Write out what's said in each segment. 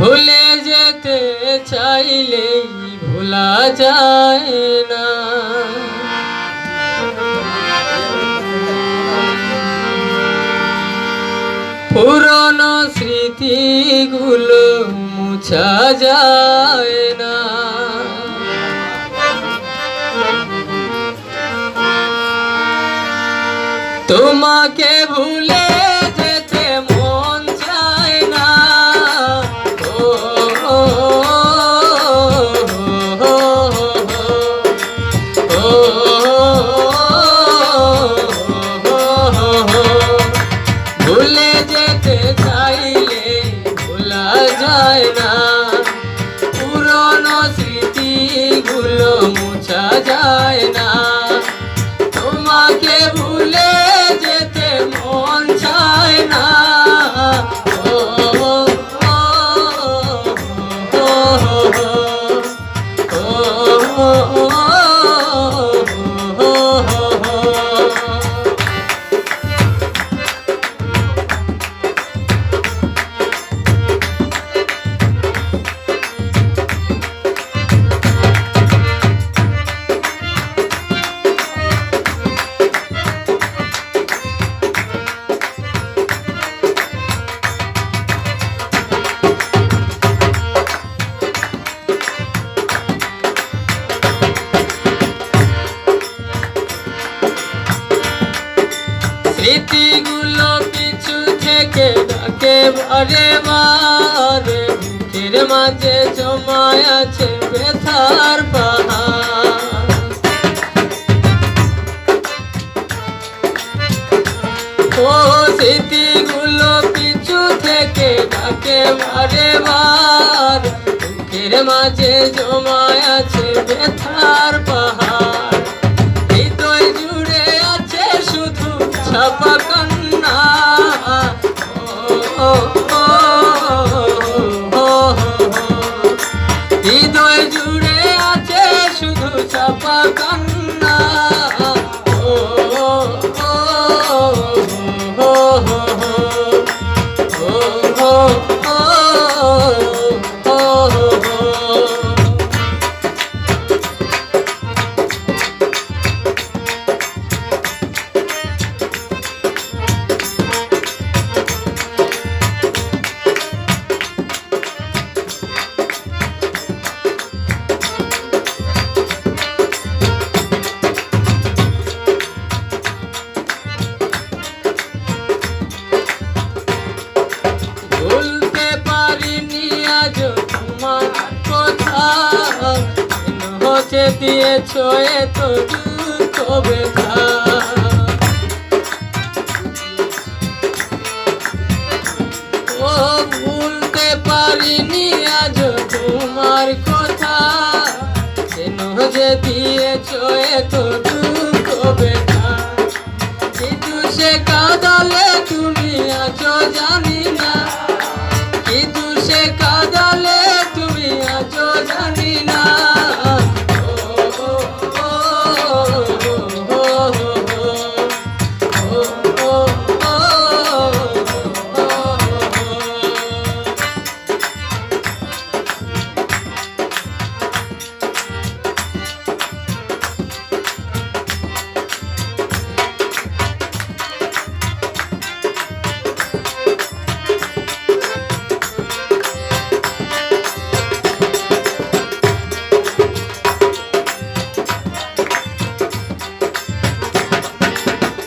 ভুলে যেতে চাইলেই ভোলা যায় না। পুরনো স্মৃতিগুলো মুছা যায় না। তোমাকে ভুলে যেতে মন চায় না। ও ও ভুলে যেতে চাইলে ভোলা যায় না। পুরনো স্মৃতিগুলো মুছা যায় না। তোমাকে ভুলে যেতে মন চায় না। ও স্মৃতিগুলো পিছু থেকে ডাকে বারে বারে। বুকের মাঝে জমায় আছে ব্যথার পাহাড়। ও স্মৃতিগুলো পিছু থেকে ডাকে বারে বারে। বুকের মাঝে জমায় আছে ব্যথার পাহাড়। হৃদয় জুড়ে আছে শুধু ছাপা কান্না। হৃদয় জুড়ে আছে শুধু ছাপা কান্না। ভুলতে পারিনি আজ তোমার কথা। হতে দিয়েছ এত দুঃখ ব্যথা। ও ভুলতে পারিনি আজ তোমার কথা। যে দিয়েছ এত দুঃখ ব্যথা। কিন্তু সে কাঁদালে তুমি আছো জানি না। কিন্তু সে কাঁদালে তুমি আছো জানি না।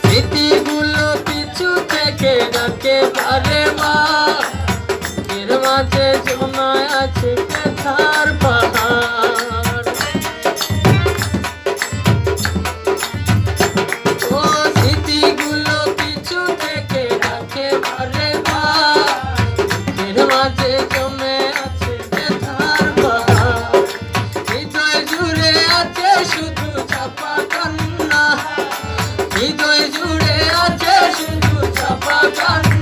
স্মৃতিগুলো পিছু থেকে ডাকে বারে বারে। মাঝে জমায় আছে ব্যথার পাহাড়। ও স্মৃতিগুলো পিছু থেকে ডাকে বারে বারে। মাঝে জমে আছে ব্যথার পাহাড়। হৃদয় জুড়ে আছে শুধু ছাপা কান্না। হৃদয় জুড়ে আছে শুধু ছাপা কান্না।